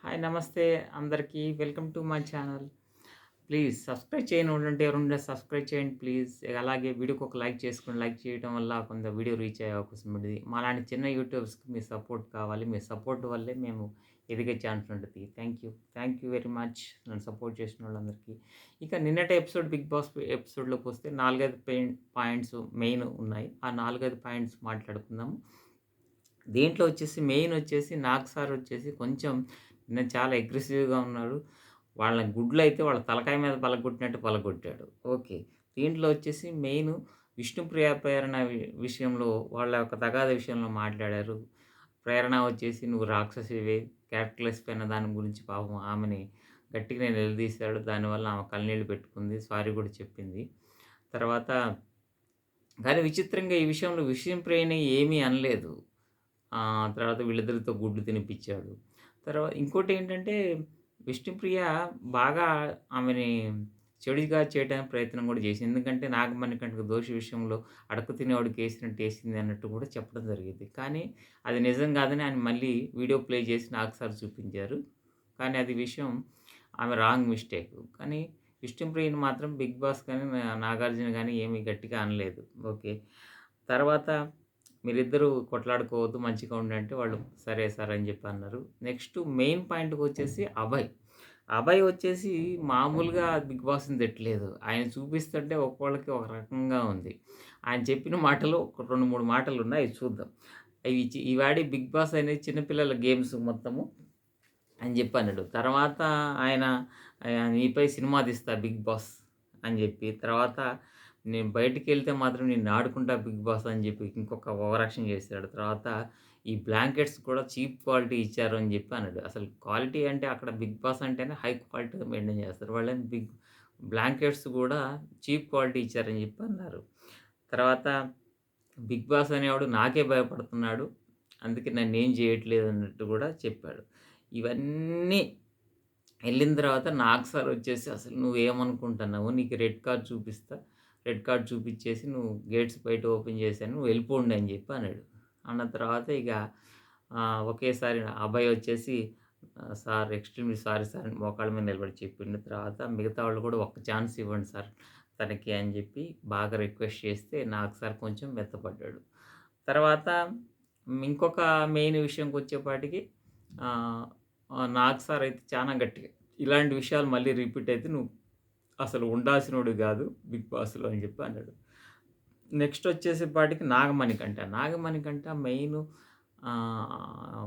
Hi నమస్తే అందరికీ welcome to my channel. Please subscribe చేయనోళ్ళుంటే ఎవరుంటే సబ్స్క్రైబ్ చేయండి ప్లీజ్. అలాగే వీడియోకి ఒక లైక్ చేసుకోండి. లైక్ చేయడం వల్ల కొంత వీడియో రీచ్ అయ్యే అవకాశం ఉంటుంది. మాలాంటి చిన్న యూట్యూబర్స్‌కి మీ సపోర్ట్ కావాలి. మీ సపోర్ట్ వల్లే మేము ఎదిగే ఛాన్స్ ఉంటది. Thank you. Thank you very much నన్ను సపోర్ట్ చేసినోళ్ళందరికీ. ఇక నిన్నటి ఎపిసోడ్ బిగ్ బాస్ ఎపిసోడ్‌లోకొస్తే 4, 5 పాయింట్స్ మెయిన్ ఉన్నాయి. ఆ 4, 5 పాయింట్స్ మాట్లాడుకుందాము. దీంట్లో వచ్చేసి మెయిన్ వచ్చేసి నాగ్ సార్ వచ్చేసి కొంచెం నిన్న చాలా అగ్రెసివ్‌గా ఉన్నాడు. వాళ్ళ గుడ్లయితే వాళ్ళ తలకాయ మీద పలగొట్టినట్టు పలగొట్టాడు. ఓకే. దీంట్లో వచ్చేసి మెయిను విష్ణుప్రియ ప్రేరణ విషయంలో వాళ్ళ యొక్క తగాదా విషయంలో మాట్లాడారు. ప్రేరణ వచ్చేసి "నువ్వు రాక్షసివే, క్యారెక్టర్‌లెస్ అయిన దాని గురించి" పాపం ఆమెని గట్టిగానే నిలదీశాడు. దానివల్ల ఆమె కన్నీళ్లు పెట్టుకుంది. సారీ కూడా చెప్పింది. తర్వాత కానీ విచిత్రంగా ఈ విషయంలో విష్ణుప్రియని ఏమీ అనలేదు. తర్వాత వీళ్ళిద్దరితో గుడ్లు తినిపిచ్చాడు. ఇంకోటేంటంటే విష్ణుప్రియ బాగా ఆమెని చెడుగా చేయడానికి ప్రయత్నం కూడా చేసింది. ఎందుకంటే నాగమణికంటకు దోషి విషయంలో అడక తినేవాడికి ఏసినట్టు ఏసింది అన్నట్టు కూడా చెప్పడం జరిగింది. కానీ అది నిజం కాదని ఆయన మళ్ళీ వీడియో ప్లే చేసి నాకు సార్ చూపించారు. కానీ అది విషయం ఆమె రాంగ్ మిస్టేక్. కానీ విష్ణుప్రియని మాత్రం బిగ్ బాస్ కానీ, నాగార్జున గానీ ఏమి గట్టిగా అనలేదు. ఓకే. తర్వాత మీరిద్దరూ కొట్లాడుకోవద్దు మంచిగా ఉండండి అంటే వాళ్ళు సరే సార్ అని చెప్పి అన్నారు. నెక్స్ట్ మెయిన్ పాయింట్‌కొచ్చేసి అభయ్. అభయ్ వచ్చేసి మామూలుగా బిగ్ బాస్‌ని తిట్టలేదు. ఆయన చూపిస్తుంటే ఒక్కోళ్ళకి ఒక రకంగా ఉంది. ఆయన చెప్పిన మాటలు ఒక 2, 3 మాటలున్నాయి అవి చూద్దాం. ఈ వాడి బిగ్ బాస్ అనేది చిన్న పిల్లల గేమ్స్ మొత్తము అని చెప్పి అన్నాడు. తర్వాత ఆయన నీపై సినిమా తీస్తా బిగ్ బాస్ అని చెప్పి, తర్వాత నేను బయటికెళ్తే మాత్రం నిన్ను ఆడుకుంటా బిగ్ బాస్ అని చెప్పి ఇంకొక ఓవర్ యాక్షన్ చేశాడు. తర్వాత ఈ బ్లాంకెట్స్ కూడా చీప్ క్వాలిటీ ఇచ్చారు అని చెప్పి అన్నాడు. అసలు క్వాలిటీ అంటే అక్కడ బిగ్ బాస్ అంటేనే హై క్వాలిటీగా మెయింటైన్ చేస్తారు. వాళ్ళేమో బ్లాంకెట్స్ కూడా చీప్ క్వాలిటీ ఇచ్చారని చెప్పి అన్నారు. తర్వాత బిగ్ బాస్ అనేవాడు నాకే భయపడుతున్నాడు. అందుకే నన్నేం చేయట్లేదు అన్నట్టు కూడా చెప్పాడు. ఇవన్నీ ఎళ్ళిన తర్వాత నాగ్ సార్ వచ్చేసి "అసలు నువ్వేమనుకుంటున్నావు? నీకు రెడ్ కార్డ్ చూపిస్తా. రెడ్ కార్డ్ చూపిచ్చేసి నువ్వు గేట్స్ బయట ఓపెన్ చేశాను. నువ్వు వెళ్ళిపోండి" అని చెప్పి అన్నాడు. అన్న తర్వాత ఇక ఒకేసారి అభయ్ వచ్చేసి "సార్ ఎక్స్‌ట్రీమ్‌లీ సారీ సార్" అని మోకాళ్ళ మీద నిలబడి చెప్పిండు. తర్వాత మిగతా వాళ్ళు కూడా "ఒక్క ఛాన్స్ ఇవ్వండి సార్ తనకి" అని చెప్పి బాగా రిక్వెస్ట్ చేస్తే నాగ్ సార్ కొంచెం మెత్తపడ్డాడు. తర్వాత ఇంకొక మెయిన్ విషయంకొచ్చేపాటికి ఆహ్, నాగ్ సార్ అయితే చానా గట్టిగా "ఇలాంటి విషయాలు మళ్ళీ రిపీట్ అయితే నువ్వు అసలు ఉండాల్సినోడివి గాదు బిగ్ బాస్‌లో" అని చెప్పి అన్నాడు. నెక్స్ట్ వచ్చేసేపాటికి నాగమణికంఠ. నాగమణికంఠ మెయిను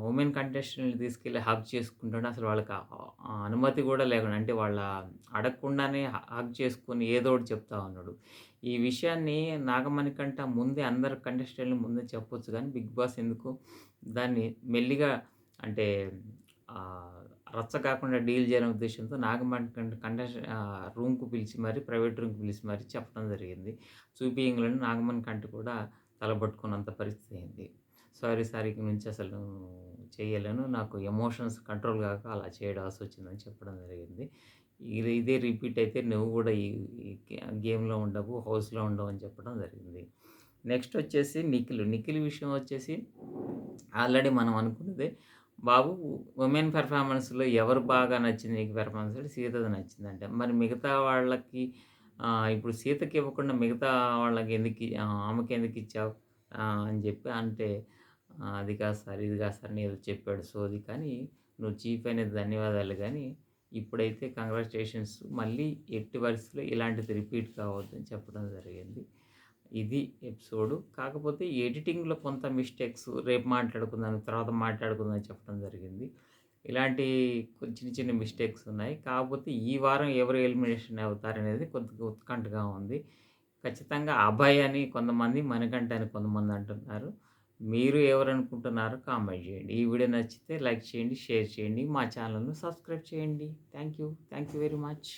వుమెన్ కంటెస్టెంట్‌ని తీసుకెళ్ళి హగ్ చేసుకుంటుంటే అసలు వాళ్ళకి అనుమతి గూడా లేకుండా అంటే వాళ్ళ అడగకుండానే హగ్ చేసుకొని ఏదో ఒకటి చెప్తా ఉన్నాడు. ఈ విషయాన్ని నాగమణికంఠ ముందే అందరు కంటెస్టెంట్‌లు ముందే చెప్పొచ్చు గానీ బిగ్ బాస్ ఎందుకు దాన్ని మెల్లిగా అంటే రచ్చ కాకుండా డీల్ చేయాలనే ఉద్దేశ్యంతో నాగమణికంఠ రూమ్‌కి పిలిచి మరి ప్రైవేట్ రూమ్‌కి పిలిచి మరి చెప్పడం జరిగింది. చూపియంగానే నాగమణికంఠ కూడా తలబట్టుకున్నంత పరిస్థితి అయింది. సారీ సార్ ఇక నుంచి అసలు చేయలేను. నాకు ఎమోషన్స్ కంట్రోల్ గాక అలా చేయడాల్సొచ్చిందని చెప్పడం జరిగింది. ఇదే రిపీట్ అయితే నువ్వు గూడా ఈ ఈ గేమ్‌లో ఉండవు, హౌస్‌లో ఉండవు అని చెప్పడం జరిగింది. నెక్స్ట్ వచ్చేసి నిఖిల్. నిఖిల్ విషయం వచ్చేసి ఆల్రెడీ మనం అనుకున్నదే. బాబు ఉమెన్ పెర్ఫార్మన్స్‌లో ఎవరు బాగా నచ్చింది నీకు పెర్ఫార్మన్స్ అంటే సీతది నచ్చిందంట. మరి మిగతా వాళ్ళకి ఇప్పుడు సీతకి ఇవ్వకుండా మిగతా వాళ్ళకి ఆమెకెందుకిచ్చావు అని చెప్పి అంటే అది కాదు సార్, ఇది కాదు సార్ అని ఏదో చెప్పాడు సోది. కానీ నువ్వు చీఫ్ అయినందుకు ధన్యవాదాలు గానీ, ఇప్పుడైతే కంగ్రాచ్యులేషన్స్ మళ్ళీ ఎట్టి పరిస్థితిలో ఇలాంటిది రిపీట్ కావద్దని చెప్పడం జరిగింది. ఇది ఎపిసోడు. కాకపోతే ఎడిటింగ్‌లో కొంత మిస్టేక్స్ రేపు మాట్లాడుకుందాం, తర్వాత మాట్లాడుకుందాం అని చెప్పడం జరిగింది. ఇలాంటి చిన్న చిన్న మిస్టేక్స్ ఉన్నాయి. కాకపోతే ఈ వారం ఎవరు ఎలిమినేషన్ అవుతారనేది కొద్దిగా ఉత్కంఠగా ఉంది. ఖచ్చితంగా అభయ్ అని కొంతమంది, మణికంఠ అని కొంతమంది అంటున్నారు. మీరు ఎవరనుకుంటున్నారో కామెంట్ చేయండి. ఈ వీడియో నచ్చితే లైక్ చేయండి, షేర్ చేయండి. మా ఛానల్‌ను సబ్స్క్రైబ్ చేయండి. Thank you. Thank you very much.